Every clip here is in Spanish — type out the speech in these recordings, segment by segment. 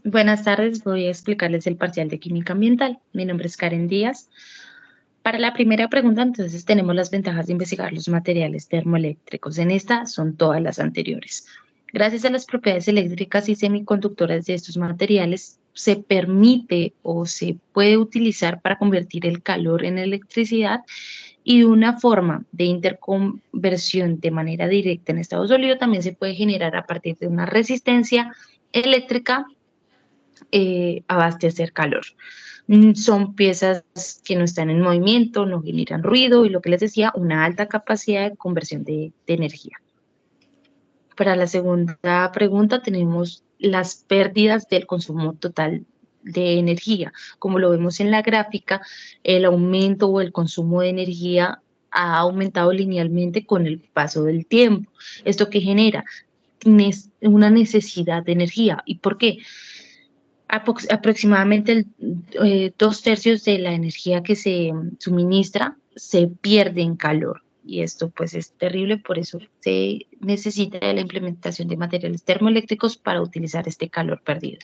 Buenas tardes, voy a explicarles el parcial de química ambiental. Mi nombre es Karen Díaz. Para la primera pregunta, entonces, tenemos las ventajas de investigar los materiales termoeléctricos. En esta son todas las anteriores. Gracias a las propiedades eléctricas y semiconductoras de estos materiales, se permite o se puede utilizar para convertir el calor en electricidad y una forma de interconversión de manera directa en estado sólido también se puede generar a partir de una resistencia eléctrica abastecer calor. Son piezas que no están en movimiento, no generan ruido y lo que les decía, una alta capacidad de conversión de energía. Para la segunda pregunta tenemos las pérdidas del consumo total de energía. Como lo vemos en la gráfica, el aumento o el consumo de energía ha aumentado linealmente con el paso del tiempo. ¿Esto qué genera? Una necesidad de energía. ¿Y por qué? Aproximadamente 2/3 de la energía que se suministra se pierde en calor y esto pues es terrible, por eso se necesita de la implementación de materiales termoeléctricos para utilizar este calor perdido.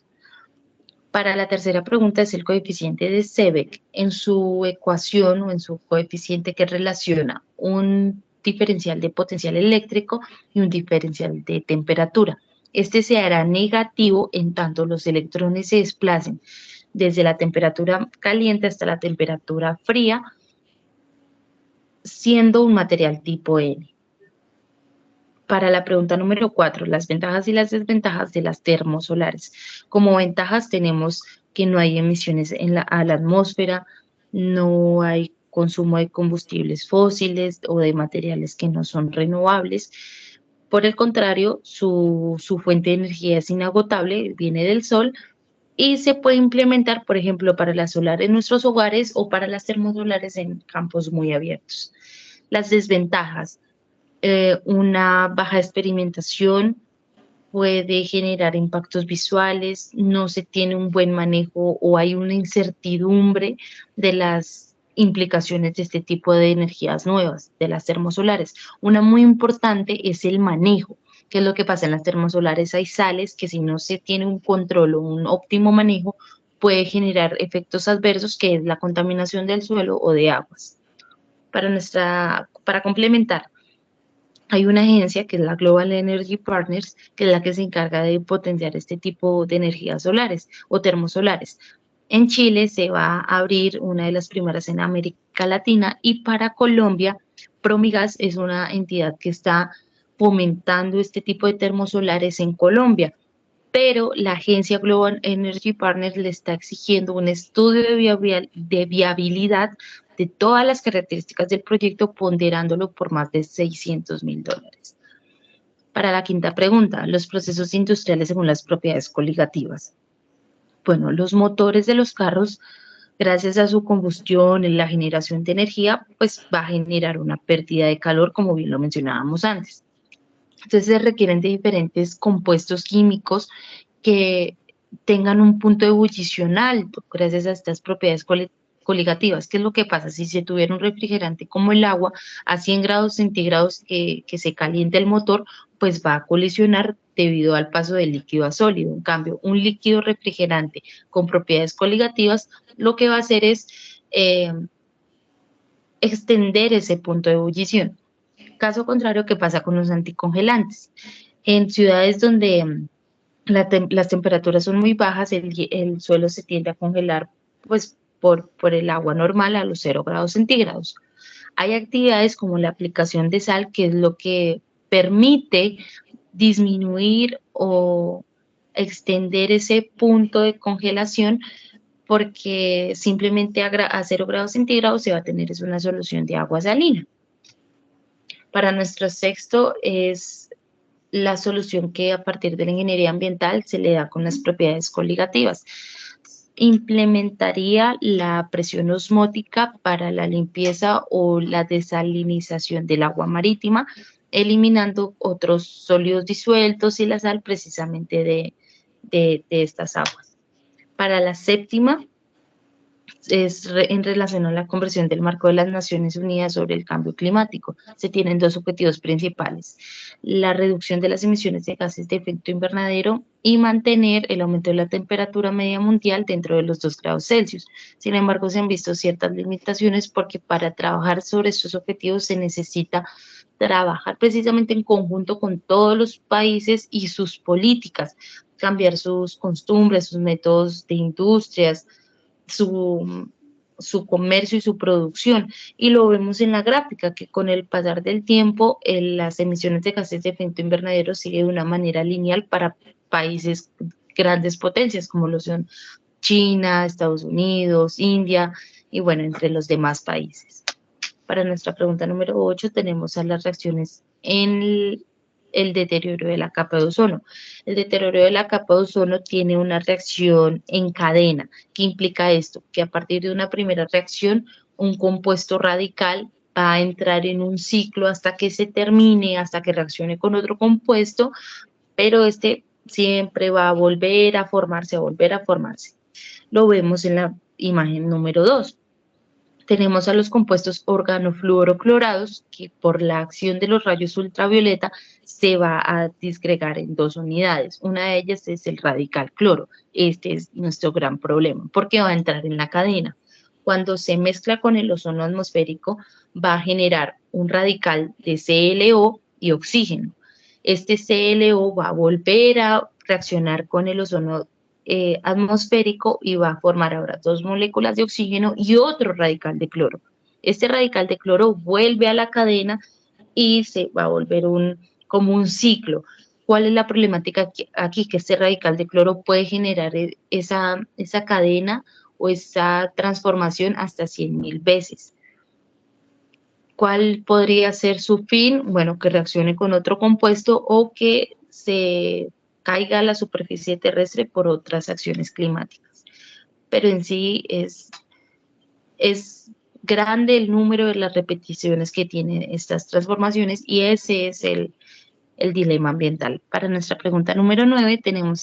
Para la tercera pregunta es el coeficiente de Seebeck en su ecuación o en su coeficiente que relaciona un diferencial de potencial eléctrico y un diferencial de temperatura. Este se hará negativo en tanto los electrones se desplacen desde la temperatura caliente hasta la temperatura fría, siendo un material tipo N. Para la pregunta número 4, las ventajas y las desventajas de las termosolares. Como ventajas tenemos que no hay emisiones a la atmósfera, no hay consumo de combustibles fósiles o de materiales que no son renovables. Por el contrario, su fuente de energía es inagotable, viene del sol y se puede implementar, por ejemplo, para la solar en nuestros hogares o para las termosolares en campos muy abiertos. Las desventajas, una baja experimentación puede generar impactos visuales, no se tiene un buen manejo o hay una incertidumbre de las implicaciones de este tipo de energías nuevas, de las termosolares. Una muy importante es el manejo. ¿Qué es lo que pasa en las termosolares? Hay sales que si no se tiene un control o un óptimo manejo, puede generar efectos adversos, que es la contaminación del suelo o de aguas. Para complementar, hay una agencia que es la Global Energy Partners, que es la que se encarga de potenciar este tipo de energías solares o termosolares. En Chile se va a abrir una de las primeras en América Latina y para Colombia, Promigas es una entidad que está fomentando este tipo de termosolares en Colombia, pero la agencia Global Energy Partners le está exigiendo un estudio de viabilidad de todas las características del proyecto, ponderándolo por más de $600.000. Para la quinta pregunta, los procesos industriales según las propiedades coligativas. Bueno, los motores de los carros, gracias a su combustión y la generación de energía, pues va a generar una pérdida de calor, como bien lo mencionábamos antes. Entonces se requieren de diferentes compuestos químicos que tengan un punto de ebullición alto gracias a estas propiedades coligativas. ¿Qué es lo que pasa? Si se tuviera un refrigerante como el agua a 100 grados centígrados que se caliente el motor, pues va a colisionar debido al paso del líquido a sólido. En cambio, un líquido refrigerante con propiedades coligativas lo que va a hacer es eh, extender ese punto de ebullición. Caso contrario, ¿qué pasa con los anticongelantes? En ciudades donde las temperaturas son muy bajas, el suelo se tiende a congelar pues por el agua normal a los 0 grados centígrados. Hay actividades como la aplicación de sal, que es lo que permite disminuir o extender ese punto de congelación, porque simplemente a 0 grados centígrados se va a tener es una solución de agua salina. Para nuestro sexto es la solución que a partir de la ingeniería ambiental se le da con las propiedades coligativas. Implementaría la presión osmótica para la limpieza o la desalinización del agua marítima, eliminando otros sólidos disueltos y la sal precisamente de estas aguas. Para la séptima, en relación a la conversión del marco de las Naciones Unidas sobre el cambio climático. Se tienen dos objetivos principales: la reducción de las emisiones de gases de efecto invernadero y mantener el aumento de la temperatura media mundial dentro de los 2 grados Celsius. Sin embargo, se han visto ciertas limitaciones porque para trabajar sobre estos objetivos se necesita trabajar precisamente en conjunto con todos los países y sus políticas, cambiar sus costumbres, sus métodos de industrias, su, su comercio y su producción. Y lo vemos en la gráfica, que con el pasar del tiempo, las emisiones de gases de efecto invernadero siguen de una manera lineal para países grandes potencias como lo son China, Estados Unidos, India y bueno, entre los demás países. Para nuestra pregunta número 8 tenemos a las reacciones en el deterioro de la capa de ozono. El deterioro de la capa de ozono tiene una reacción en cadena. ¿Qué implica esto? Que a partir de una primera reacción, un compuesto radical va a entrar en un ciclo hasta que se termine, hasta que reaccione con otro compuesto, pero este siempre va a volver a formarse, a volver a formarse. Lo vemos en la imagen número 2. Tenemos a los compuestos organofluoroclorados, que por la acción de los rayos ultravioleta se va a disgregar en dos unidades. Una de ellas es el radical cloro. Este es nuestro gran problema, porque va a entrar en la cadena. Cuando se mezcla con el ozono atmosférico, va a generar un radical de ClO y oxígeno. Este ClO va a volver a reaccionar con el ozono atmosférico y va a formar ahora dos moléculas de oxígeno y otro radical de cloro. Este radical de cloro vuelve a la cadena y se va a volver como un ciclo. ¿Cuál es la problemática aquí? Que este radical de cloro puede generar esa cadena o esa transformación hasta 100.000 veces. ¿Cuál podría ser su fin? Bueno, que reaccione con otro compuesto o que se caiga a la superficie terrestre por otras acciones climáticas. Pero en sí es grande el número de las repeticiones que tienen estas transformaciones y ese es el dilema ambiental. Para nuestra pregunta número 9 tenemos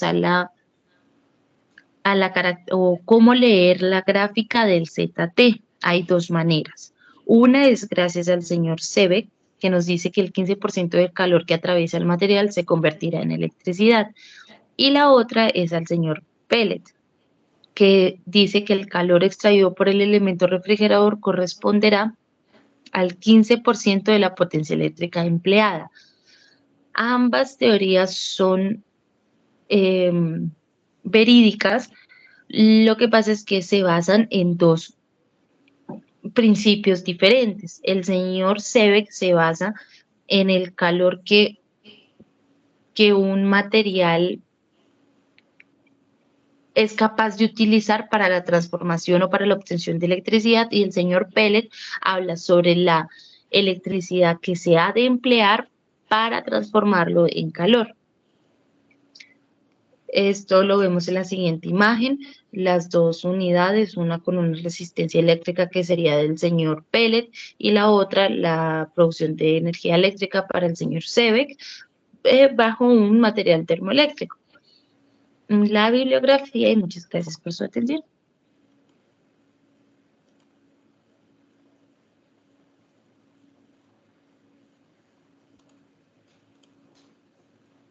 o cómo leer la gráfica del ZT. Hay dos maneras. Una es gracias al señor Seebeck, que nos dice que el 15% del calor que atraviesa el material se convertirá en electricidad. Y la otra es al señor Pellet, que dice que el calor extraído por el elemento refrigerador corresponderá al 15% de la potencia eléctrica empleada. Ambas teorías son eh, verídicas. Lo que pasa es que se basan en dos principios diferentes. El señor Seebeck se basa en el calor que un material es capaz de utilizar para la transformación o para la obtención de electricidad, y el señor Pellet habla sobre la electricidad que se ha de emplear para transformarlo en calor. Esto lo vemos en la siguiente imagen, las dos unidades, una con una resistencia eléctrica que sería del señor Pellet y la otra la producción de energía eléctrica para el señor Seebeck bajo un material termoeléctrico. La bibliografía y muchas gracias por su atención.